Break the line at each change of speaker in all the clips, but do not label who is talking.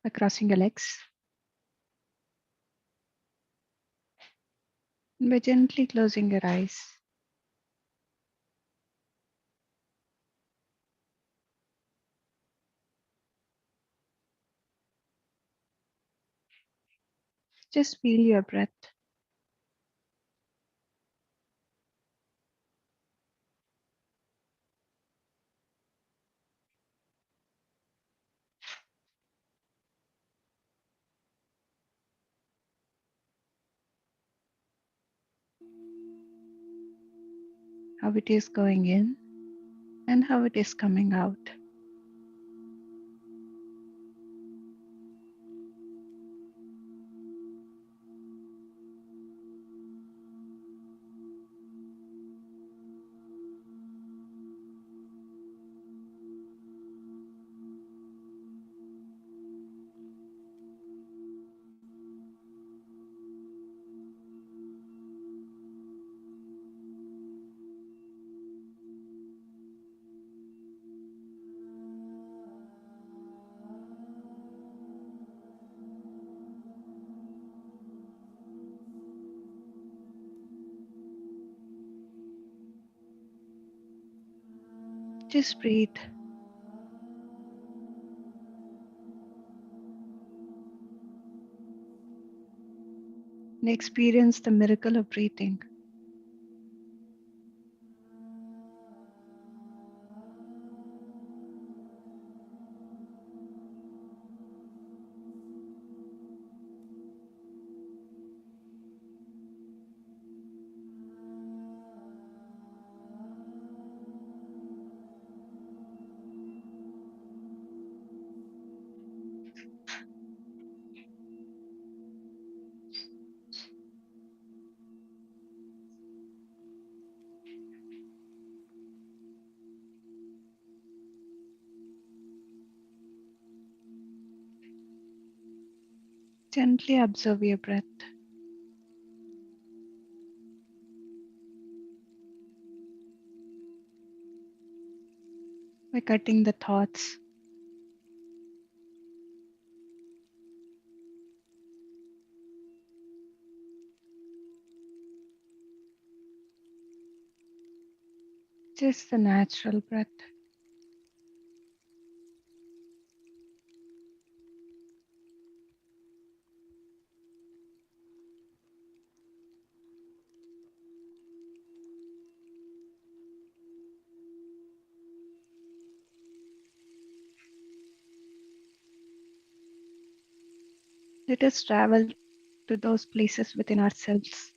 by crossing your legs, and by gently closing your eyes. Just feel your breath. How it is going in and how it is coming out. Just breathe and experience the miracle of breathing. Gently observe your breath. By cutting the thoughts, just the natural breath. Let us travel to those places within ourselves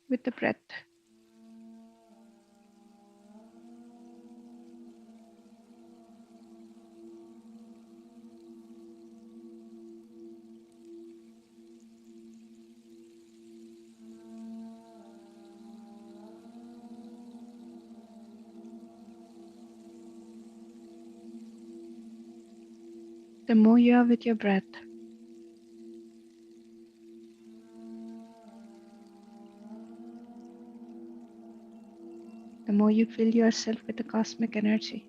with the breath. The more you are with your breath, the more you fill yourself with the cosmic energy.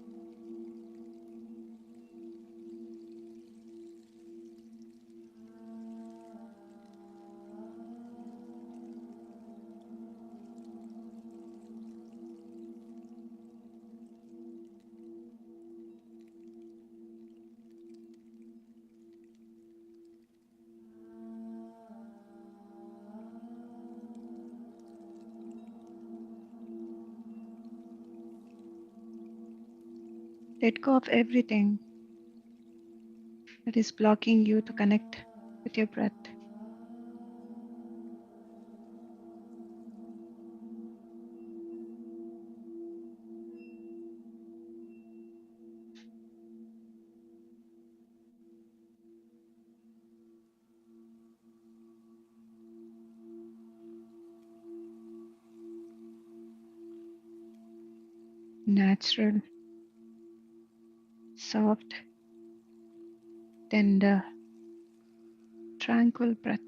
Let go of everything that is blocking you to connect with your breath. Natural, soft, tender, tranquil breath.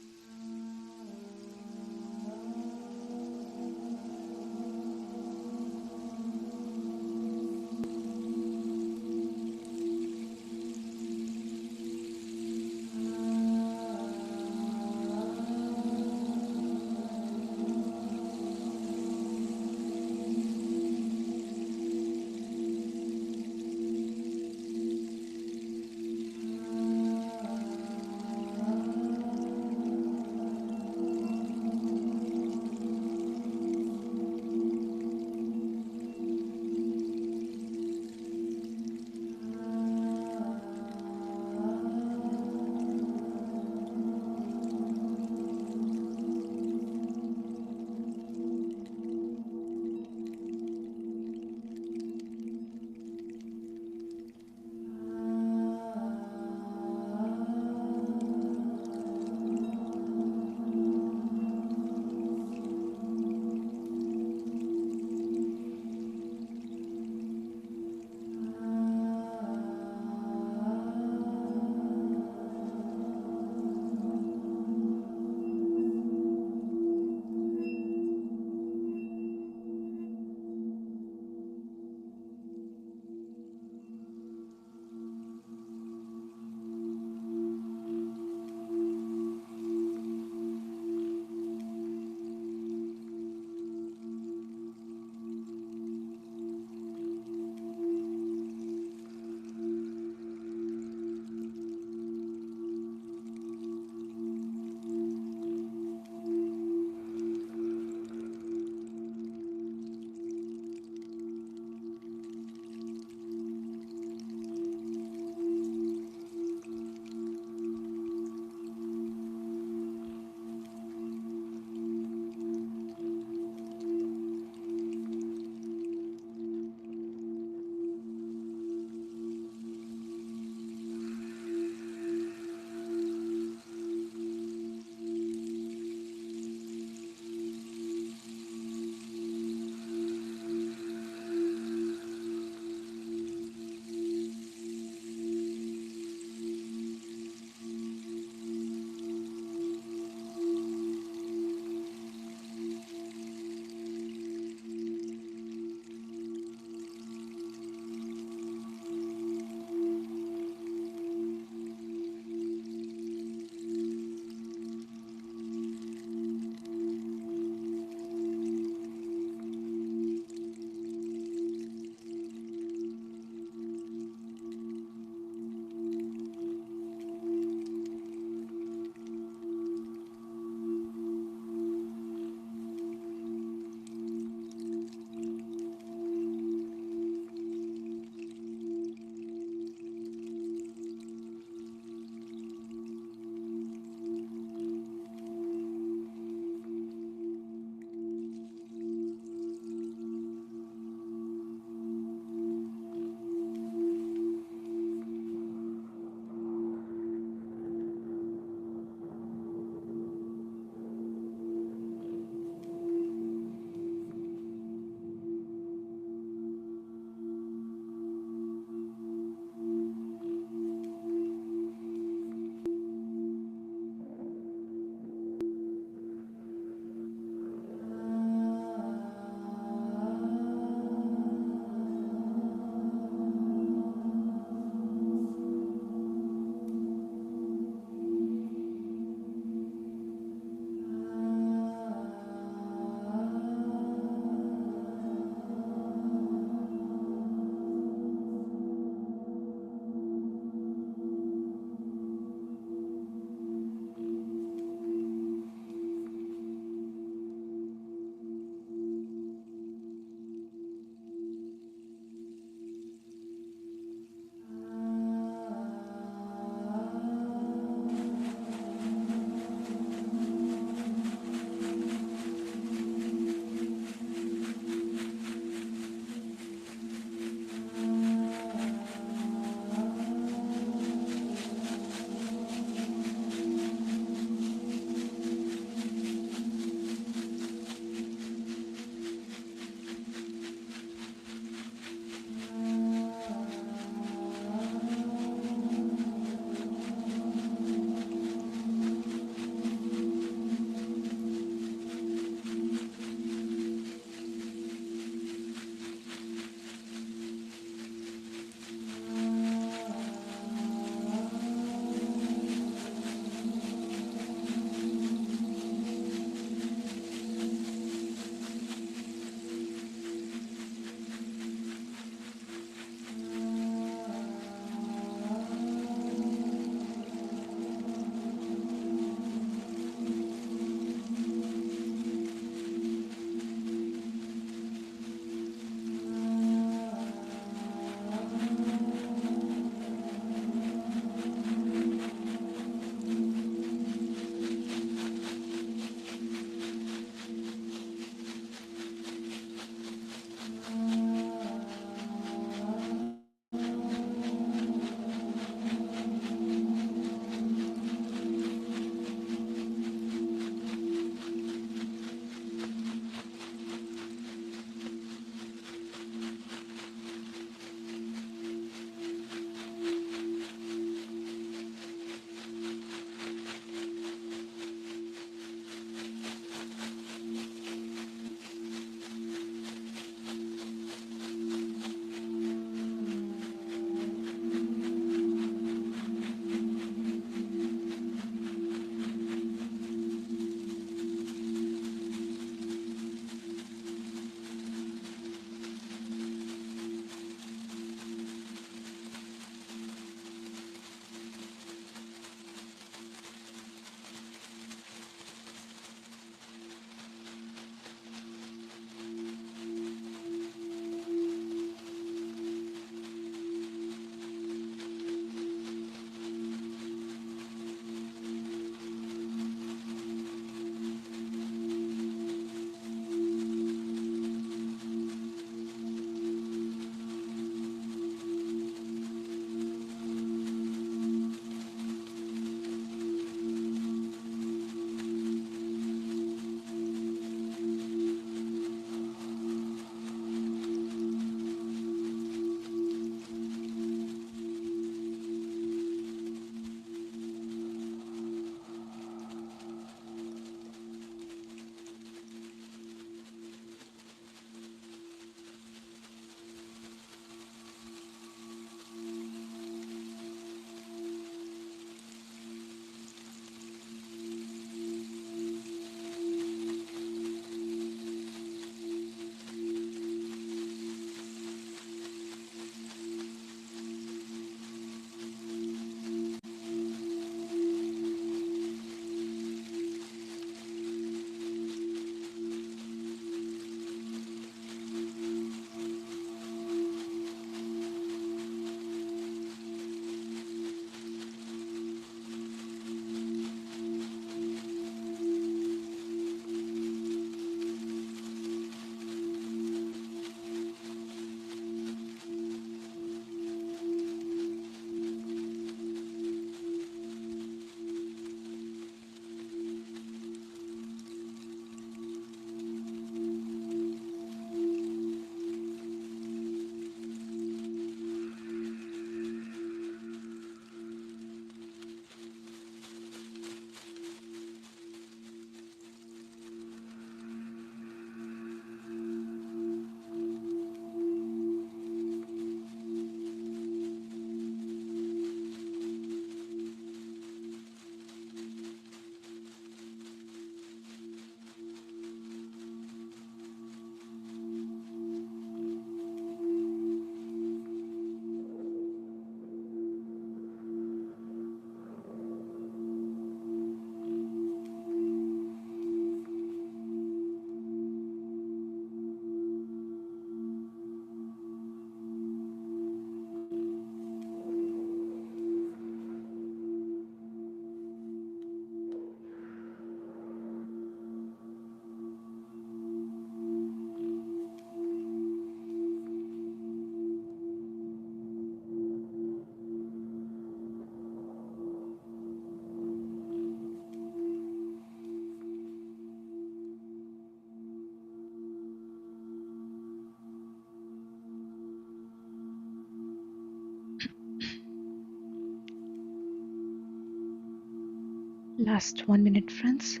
Last 1 minute, friends.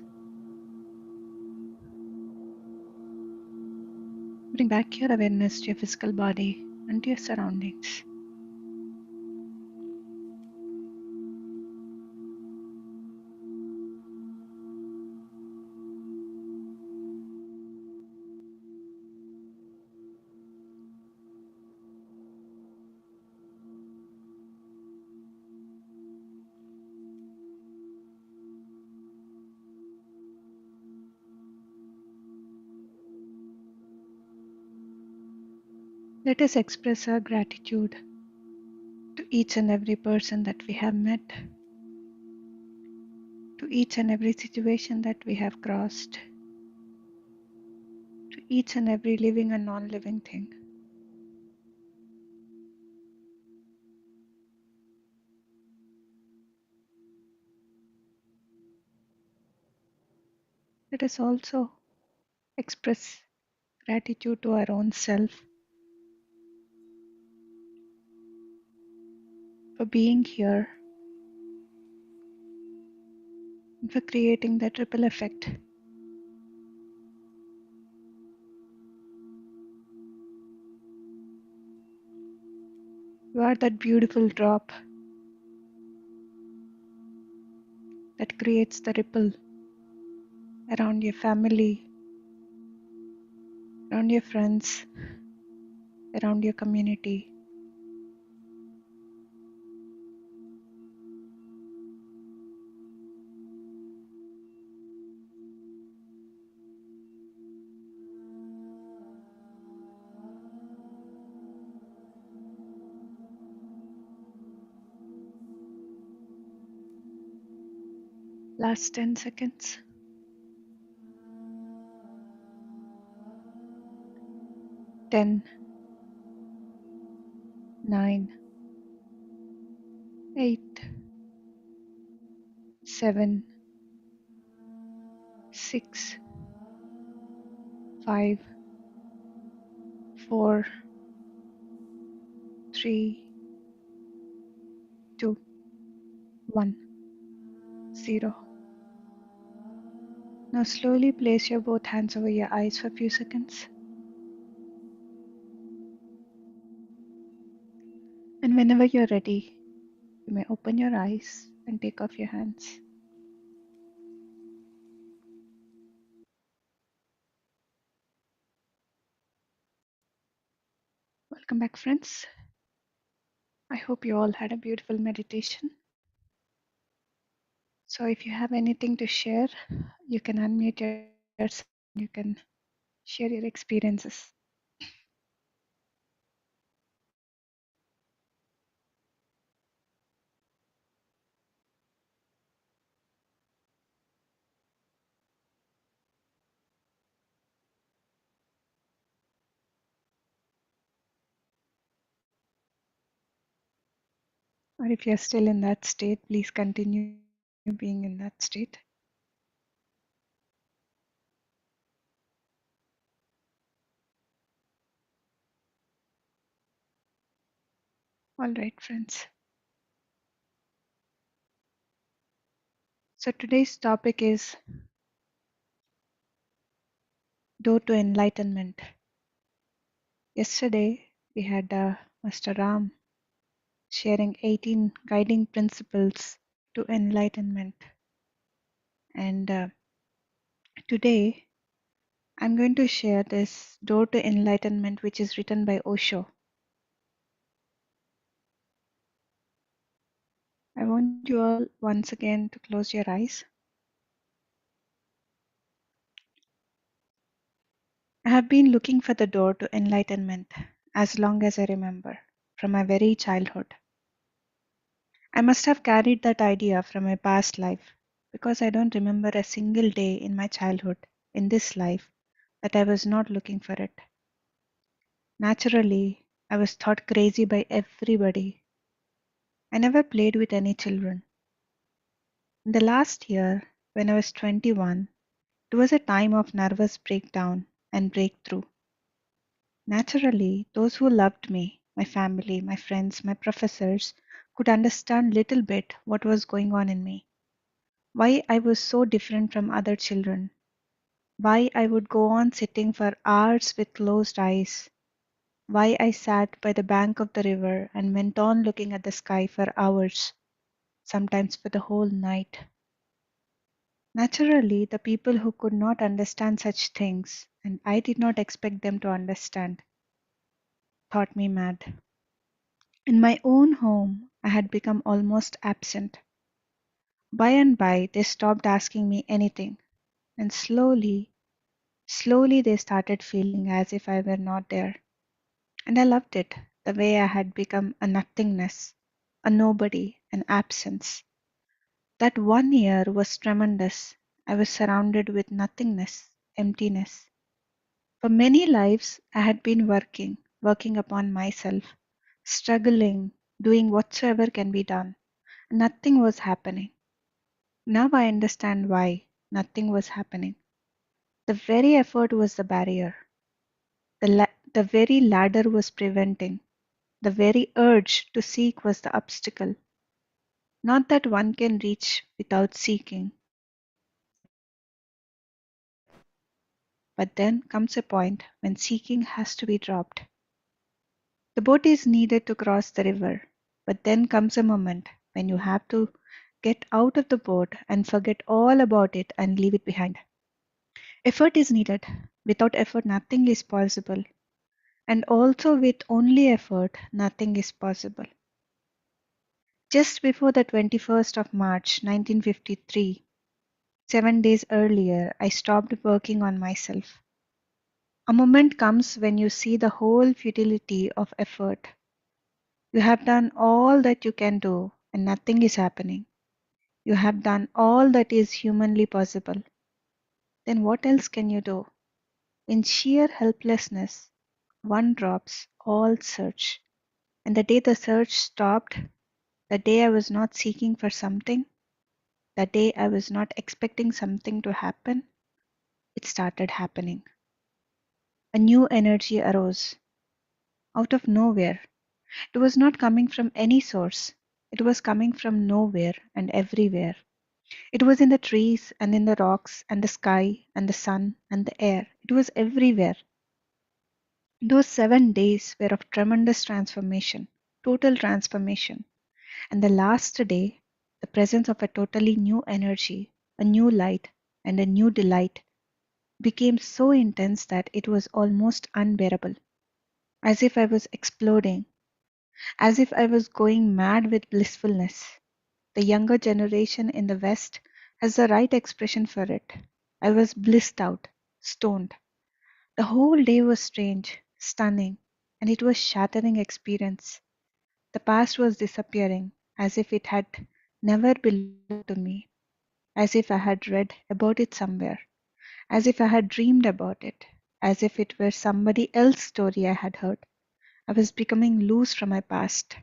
Bring back your awareness to your physical body and to your surroundings. Let us express our gratitude to each and every person that we have met, to each and every situation that we have crossed, to each and every living and non living thing. Let us also express gratitude to our own self for being here and for creating that ripple effect. You are that beautiful drop that creates the ripple around your family, around your friends, around your community. Last 10 seconds. 10, 9, 8, 7, 6, 5, 4, 3, 2, 1, 0. Now slowly place your both hands over your eyes for a few seconds. And whenever you're ready, you may open your eyes and take off your hands. Welcome back, friends. I hope you all had a beautiful meditation. So if you have anything to share, you can unmute yourself. You can share your experiences. Or if you're still in that state, please continue being in that state. All right, friends. So today's topic is Door to Enlightenment. Yesterday, we had Master Ram sharing 18 guiding principles to enlightenment. And today, I'm going to share this Door to Enlightenment, which is written by Osho. I want you all once again to close your eyes. I have been looking for the door to enlightenment as long as I remember, from my very childhood. I must have carried that idea from my past life because I don't remember a single day in my childhood, in this life, that I was not looking for it. Naturally, I was thought crazy by everybody. I never played with any children. In the last year, when I was 21, it was a time of nervous breakdown and breakthrough. Naturally, those who loved me, my family, my friends, my professors, could understand little bit what was going on in me. why I was so different from other children, why I would go on sitting for hours with closed eyes, why I sat by the bank of the river and went on looking at the sky for hours, sometimes for the whole night. Naturally, the people who could not understand such things, and I did not expect them to understand, thought me mad. In my own home, I had become almost absent. By and by, they stopped asking me anything, and slowly they started feeling as if I were not there. And I loved it, the way I had become a nothingness, a nobody, an absence. That 1 year was tremendous. I was surrounded with nothingness, emptiness. For many lives, I had been working upon myself, struggling, doing whatsoever can be done. Nothing was happening. Now I understand why nothing was happening. The very effort was the barrier. The very ladder was preventing. The very urge to seek was the obstacle. Not that one can reach without seeking, but then comes a point when seeking has to be dropped. The boat is needed to cross the river, but then comes a moment when you have to get out of the boat and forget all about it and leave it behind. Effort is needed. Without effort, nothing is possible. And also, with only effort, nothing is possible. Just before the 21st of March 1953, 7 days earlier, I stopped working on myself. A moment comes when you see the whole futility of effort. You have done all that you can do, and nothing is happening. You have done all that is humanly possible. Then what else can you do? In sheer helplessness, one drops all search. And the day the search stopped, the day I was not seeking for something, the day I was not expecting something to happen, it started happening. A new energy arose out of nowhere. It was not coming from any source. It was coming from nowhere and everywhere. It was in the trees and in the rocks and the sky and the sun and the air. It was everywhere. Those 7 days were of tremendous transformation, total transformation. And the last day, the presence of a totally new energy, a new light, and a new delight became so intense that it was almost unbearable, as if I was exploding, as if I was going mad with blissfulness. The younger generation in the West has the right expression for it. I was blissed out, stoned. The whole day was strange, stunning, and it was shattering experience. The past was disappearing, as if it had never belonged to me, as if I had read about it somewhere, as if I had dreamed about it, as if it were somebody else's story I had heard. I was becoming loose from my past.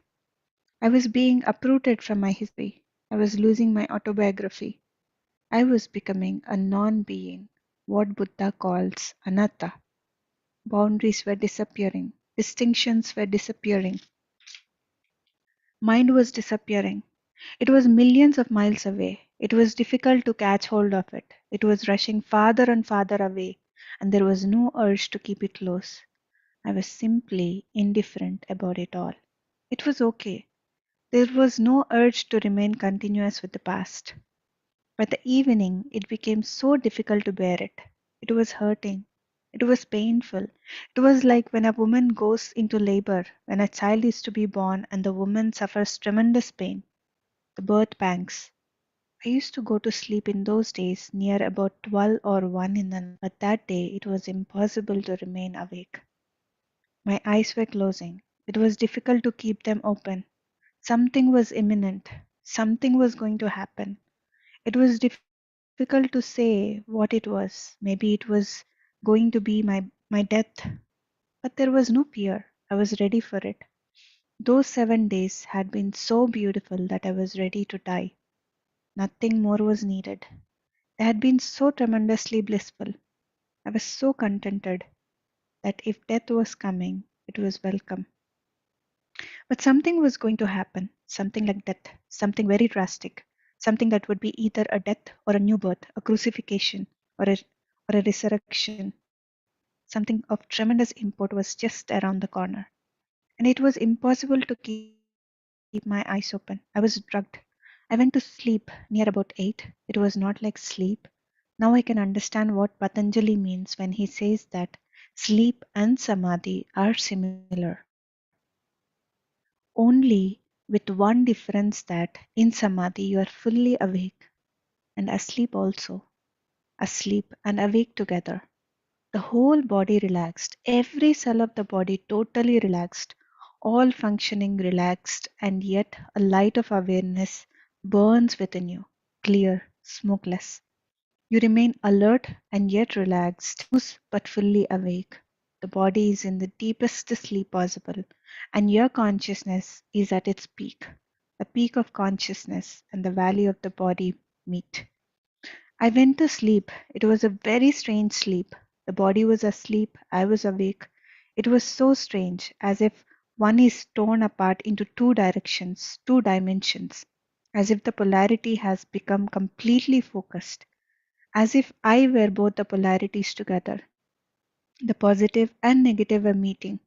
I was being uprooted from my history. I was losing my autobiography. I was becoming a non being, what Buddha calls anatta. Boundaries were disappearing, distinctions were disappearing, mind was disappearing. It was millions of miles away. It was difficult to catch hold of it. It was rushing farther and farther away, and there was no urge to keep it close. I was simply indifferent about it all. It was okay. There was no urge to remain continuous with the past. By the evening, it became so difficult to bear it. It was hurting. It was painful. It was like when a woman goes into labor, when a child is to be born, and the woman suffers tremendous pain, the birth pangs. I used to go to sleep in those days near about 12 or 1 in the night, but that day it was impossible to remain awake. My eyes were closing. It was difficult to keep them open. Something was imminent. Something was going to happen. It was difficult to say what it was. Maybe it was going to be my death. But there was no fear. I was ready for it. Those 7 days had been so beautiful that I was ready to die. Nothing more was needed. They had been so tremendously blissful. I was so contented that if death was coming, it was welcome. But something was going to happen, something like that, something very drastic, something that would be either a death or a new birth, a crucifixion or or a resurrection. Something of tremendous import was just around the corner. And it was impossible to keep my eyes open. I was drugged. I went to sleep near about 8. It was not like sleep. Now I can understand what Patanjali means when he says that sleep and samadhi are similar. Only with one difference that in samadhi you are fully awake and asleep also, asleep and awake together. The whole body relaxed, every cell of the body totally relaxed, all functioning relaxed, and yet a light of awareness burns within you, clear, smokeless. You remain alert and yet relaxed, but fully awake. The body is in the deepest sleep possible, and your consciousness is at its peak. The peak of consciousness and the valley of the body meet. I went to sleep. It was a very strange sleep. The body was asleep, I was awake. It was so strange, as if one is torn apart into two directions, two dimensions, as if the polarity has become completely focused, as if I were both the polarities together. The positive and negative were meeting.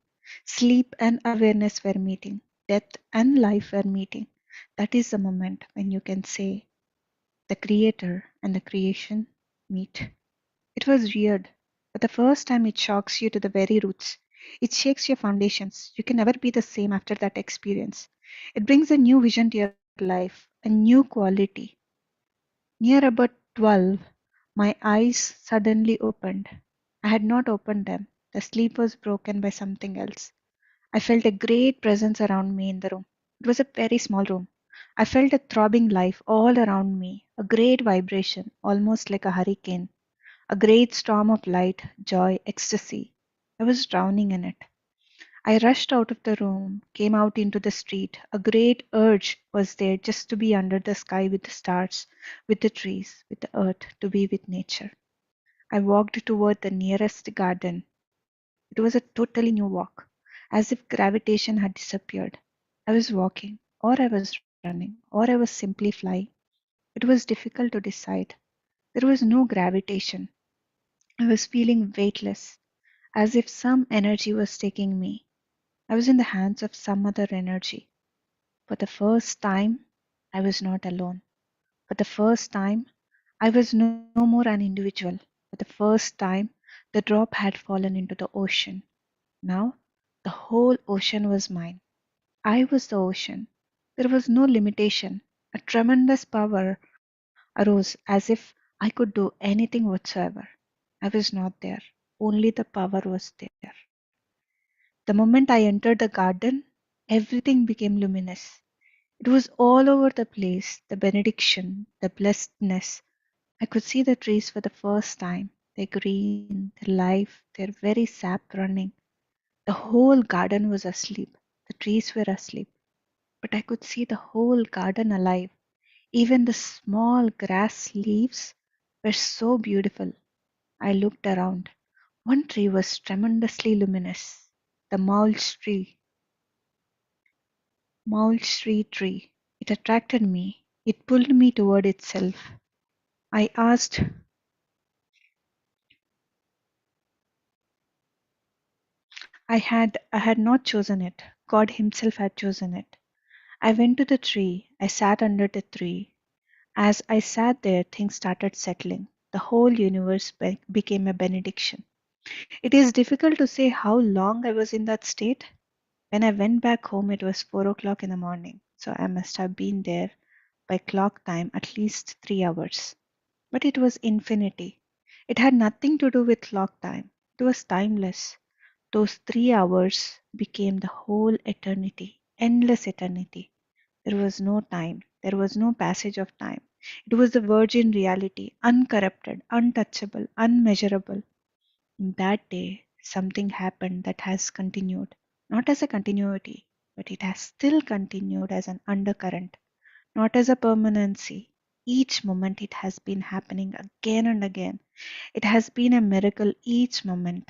Sleep and awareness were meeting. Death and life were meeting. That is the moment when you can say the creator and the creation meet. It was weird. For the first time, it shocks you to the very roots. It shakes your foundations. You can never be the same after that experience. It brings a new vision to your life, a new quality. Near about 12, my eyes suddenly opened. I had not opened them. The sleep was broken by something else. I felt a great presence around me in the room. It was a very small room. I felt a throbbing life all around me, a great vibration, almost like a hurricane, a great storm of light, joy, ecstasy. I was drowning in it. I rushed out of the room, came out into the street. A great urge was there just to be under the sky with the stars, with the trees, with the earth, to be with nature. I walked toward the nearest garden. It was a totally new walk, as if gravitation had disappeared. I was walking, or I was running, or I was simply flying. It was difficult to decide. There was no gravitation. I was feeling weightless, as if some energy was taking me. I was in the hands of some other energy. For the first time, I was not alone. For the first time, I was no more an individual. For the first time, the drop had fallen into the ocean. Now, the whole ocean was mine. I was the ocean. There was no limitation. A tremendous power arose as if I could do anything whatsoever. I was not there. Only the power was there. The moment I entered the garden, everything became luminous. It was all over the place, the benediction, the blessedness. I could see the trees for the first time, their green, their life, their very sap running. The whole garden was asleep. The trees were asleep. But I could see the whole garden alive. Even the small grass leaves were so beautiful. I looked around. One tree was tremendously luminous. The mulch tree. It attracted me. It pulled me toward itself. I asked, I had not chosen it. God Himself had chosen it. I went to the tree. I sat under the tree. As I sat there, things started settling. The whole universe became a benediction. It is difficult to say how long I was in that state. When I went back home, it was 4 o'clock in the morning, so I must have been there by clock time at least 3 hours. But it was infinity. It had nothing to do with clock time. It was timeless. Those 3 hours became the whole eternity, endless eternity. There was no time, there was no passage of time. It was the virgin reality, uncorrupted, untouchable, unmeasurable. In that day, something happened that has continued, not as a continuity, but it has still continued as an undercurrent, not as a permanency. Each moment it has been happening again and again. It has been a miracle each moment.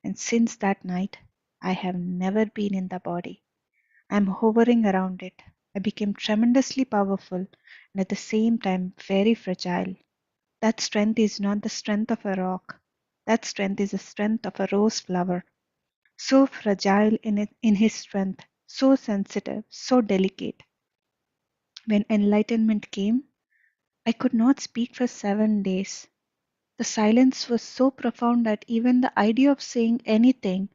And since that night, I have never been in the body. I am hovering around it. I became tremendously powerful and at the same time very fragile. That strength is not the strength of a rock. That strength is the strength of a rose flower, so fragile in his strength, so sensitive, so delicate. When enlightenment came, I could not speak for 7 days. The silence was so profound that even the idea of saying anything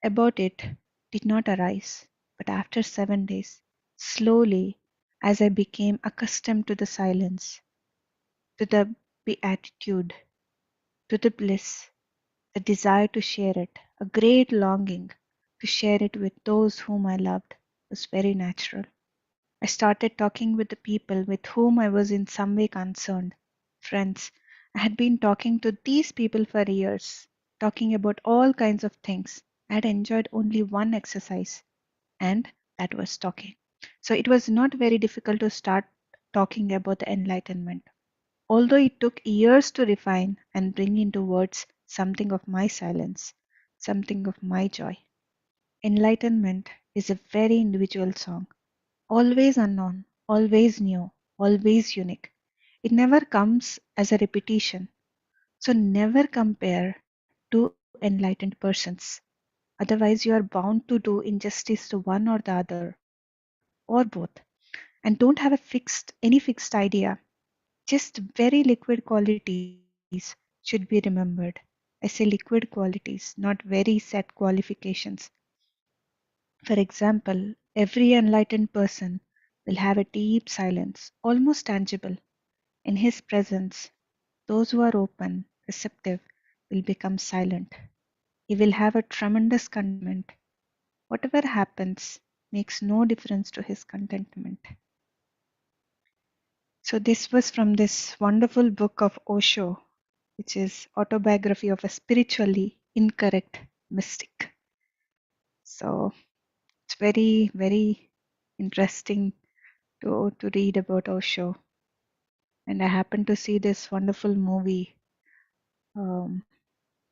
about it did not arise. But after 7 days, slowly, as I became accustomed to the silence, to the beatitude, to the bliss, the desire to share it, a great longing to share it with those whom I loved was very natural. I started talking with the people with whom I was in some way concerned, friends. I had been talking to these people for years, talking about all kinds of things. I had enjoyed only one exercise, and that was talking. So it was not very difficult to start talking about the Enlightenment. Although it took years to refine and bring into words something of my silence, something of my joy. Enlightenment is a very individual song, always unknown, always new, always unique. It never comes as a repetition. So never compare two enlightened persons. Otherwise, you are bound to do injustice to one or the other, or both. And don't have any fixed idea. Just very liquid qualities should be remembered. I say liquid qualities, not very set qualifications. For example, every enlightened person will have a deep silence, almost tangible. In his presence, those who are open, receptive, will become silent. He will have a tremendous contentment. Whatever happens makes no difference to his contentment. So, this was from this wonderful book of Osho, which is Autobiography of a Spiritually Incorrect Mystic. So, it's very, very interesting to read about Osho. And I happened to see this wonderful movie um,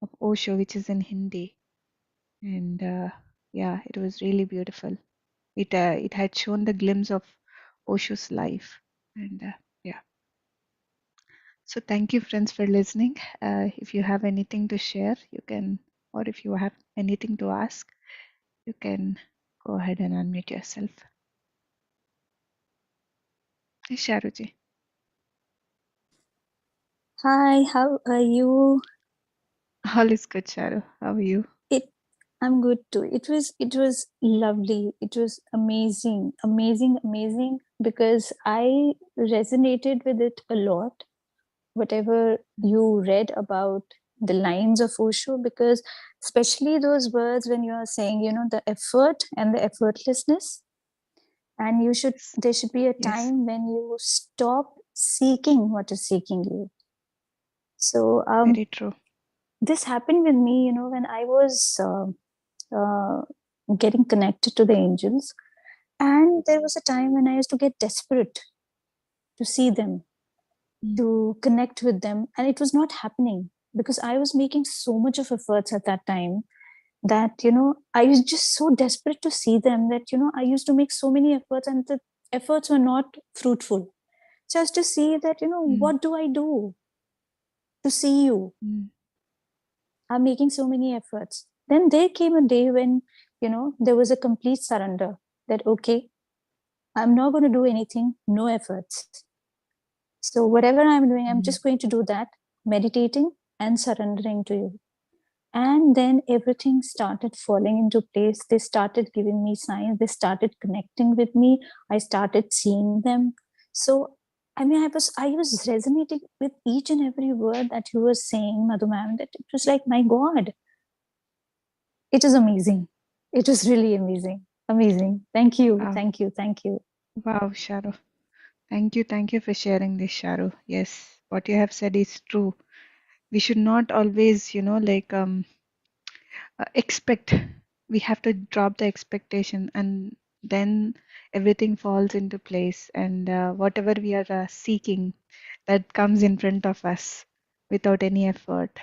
of Osho, which is in Hindi. And yeah, it was really beautiful. It had shown the glimpse of Osho's life. And yeah. So thank you, friends, for listening. If you have anything to share, you can, or if you have anything to ask, you can go ahead and unmute yourself. Hey, Sharuji.
Hi, how are you?
All is good, Sharu. How are you?
It I'm good too. It was lovely. It was amazing, amazing, amazing because I resonated with it a lot. Whatever you read about the lines of Osho, because especially those words when you are saying, the effort and the effortlessness, and
Yes.
there should be a
Yes.
time when you stop seeking what is seeking you. So
Very true.
this happened with me, when I was uh, getting connected to the angels. And there was a time when I used to get desperate to see them,
Mm,
to connect with them. And it was not happening because I was making so much of efforts at that time that, I was just so desperate to see them that, I used to make so many efforts and the efforts were not fruitful. Just to see that,
mm,
what do I do to see you?
mm,
I'm making so many efforts. Then there came a day when, there was a complete surrender that, okay, I'm not going to do anything, no efforts. So, whatever I'm doing, I'm
mm,
just going to do that, meditating and surrendering to you. And then everything started falling into place. They started giving me signs, they started connecting with me. I started seeing them. So, I mean, I was resonating with each and every word that you were saying, Madhu ma'am, that it was like, my God, it is amazing. It was really amazing. Amazing. Thank you.
wow.
Thank you. Thank you.
Wow, Sharu. Thank you. Thank you for sharing this, Sharu. Yes, what you have said is true. We should not always, expect. We have to drop the expectation, and then everything falls into place. And whatever we are seeking, that comes in front of us without any effort.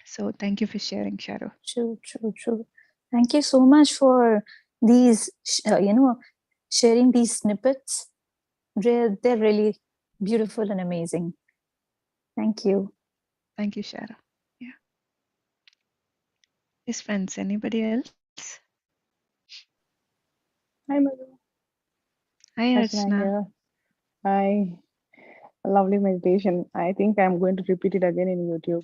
So thank you for sharing, Sharu.
True, true, true. Thank you so much for these, sharing these snippets. They're really beautiful and amazing. Thank you.
Thank you, Shara. Yeah. Yes, friends. Anybody else?
Hi, Madhu.
Hi,
Archana
Archana.
here. Hi. Lovely meditation. I think I'm going to repeat it again in YouTube.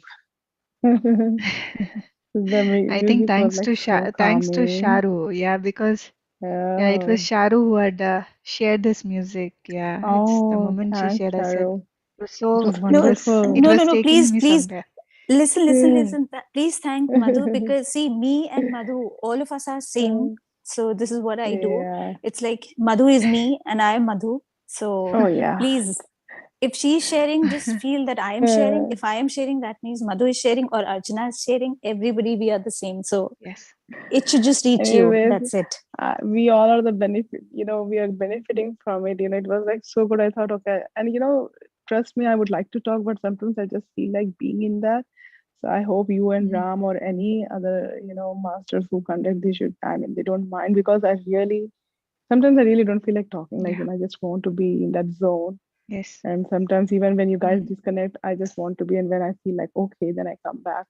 The
I think
music was like so
thanks to
calming.
Sharu. Yeah, because yeah, it was
Oh,
Sharu who had shared this music. Yeah, it's the
oh,
moment she
thanks,
shared, I said
Charu.
it was
It
so
was
No,
it
wonderful.
no, no,
was
no.
taking
Please,
me
please,
somewhere.
listen, listen,
Yeah.
listen. Please thank Madhu, because see, me and Madhu, all of us are same. So this is what I do.
Yeah.
It's like Madhu is me and I am Madhu. So
Oh, yeah.
please, if she's sharing, just feel that I am sharing.
Uh,
If I am sharing, that means Madhu is sharing or Arjuna is sharing. Everybody, we are the same. So
Yes.
it should just reach you.
Anyways,
That's it.
we all are the benefit, we are benefiting from it. It was like so good. I thought, okay. And, trust me, I would like to talk, but sometimes I just feel like being in that. So I hope you and
Mhm.
Ram or any other, masters who conduct this should, I mean, they don't mind because sometimes I really don't feel like talking. Like,
Yeah.
I just want to be in that zone.
Yes.
And sometimes even when you guys
Mhm.
disconnect, I just want to be. And when I feel like, okay, then I come back.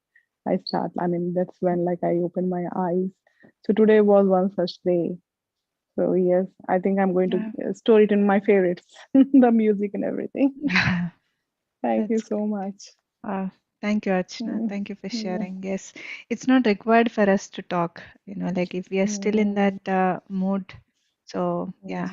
I start. I mean, that's when like I open my eyes. So today was one such day. So yes, I think I'm going to
Yeah.
store it in my favorites, the music and everything. Thank you
That's
so
great.
much.
Thank you, Archana.
Mm,
Thank you for
yeah,
sharing. Yes, it's not required for us to talk. Like if we are still in that
mm,
mood, so yeah,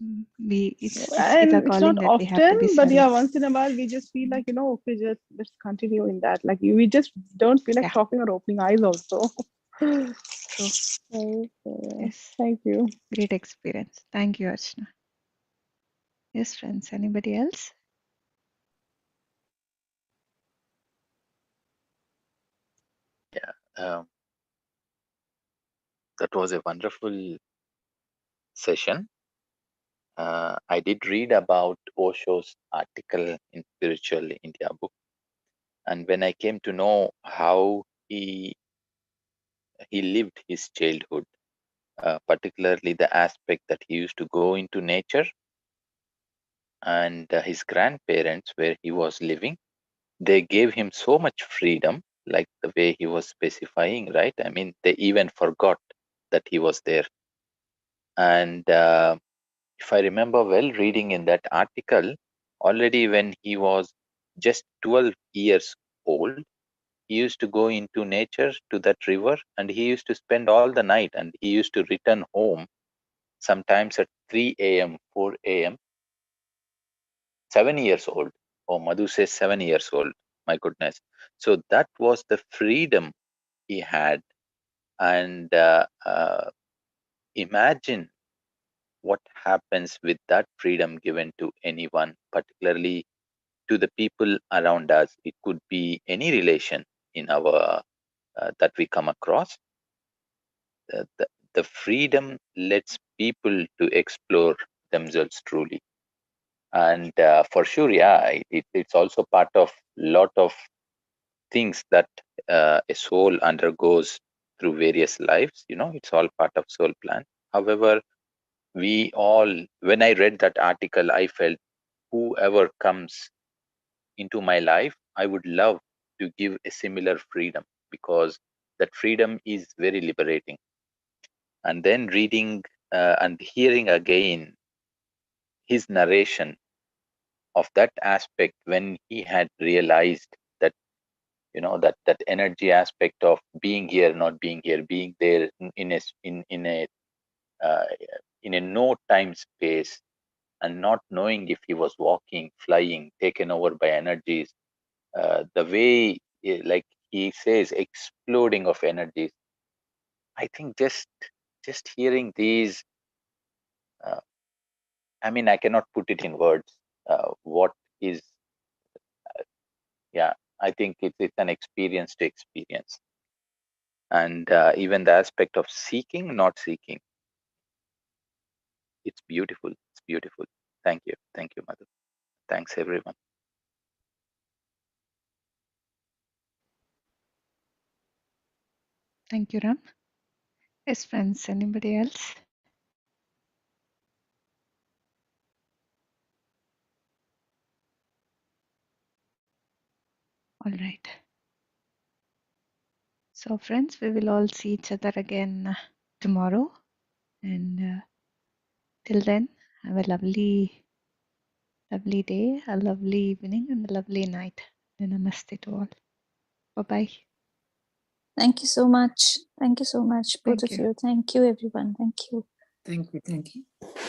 mm.
we it's a
And it's not
calling that we have to be
often, but yeah,
serving.
once in a while we just feel
Mhm.
like, okay, just let's continue in that. Like we just don't feel like
Yeah,
talking or opening eyes also.
true.
So,
Yes,
thank you.
great experience. Thank you, Archana. Yes, friends. Anybody else?
Yeah, that was a wonderful session. I did read about Osho's article in Spiritual India book, and when I came to know how he lived his childhood, particularly the aspect that he used to go into nature and his grandparents where he was living, they gave him so much freedom, like the way he was specifying, right? I mean, they even forgot that he was there, and if I remember well, reading in that article, already when he was just 12 years old, he used to go into nature to that river and he used to spend all the night and he used to return home sometimes at 3 a.m., 4 a.m., 7 years old. Oh, Madhu says 7 years old. My goodness. So that was the freedom he had. And imagine what happens with that freedom given to anyone, particularly to the people around us. It could be any relation in our that we come across. The freedom lets people to explore themselves truly, and for sure, yeah, it's also part of lot of things that a soul undergoes through various lives. It's all part of soul plan. However, we all, when I read that article, I felt whoever comes into my life, I would love to give a similar freedom because that freedom is very liberating. And then reading and hearing again his narration of that aspect when he had realized that that energy aspect of being here, not being here, being there uh, in a no time space, and not knowing if he was walking, flying, taken over by energies, the way, like he says, exploding of energies. I think just hearing these, uh, I mean, I cannot put it in words. What is, yeah, I think it's an experience to experience, and even the aspect of seeking, not seeking, it's beautiful. It's beautiful. Thank you, Madhu. Thanks, everyone.
Thank you, Ram. Yes, friends. Anybody else? All right. So, friends, we will all see each other again tomorrow. And till then, have a lovely, lovely day, a lovely evening, and a lovely night. And namaste to all. Bye bye.
Thank you so much. Thank you so much, both
Thank
of
you.
you. Thank you, everyone. Thank you.
Thank you. Thank you.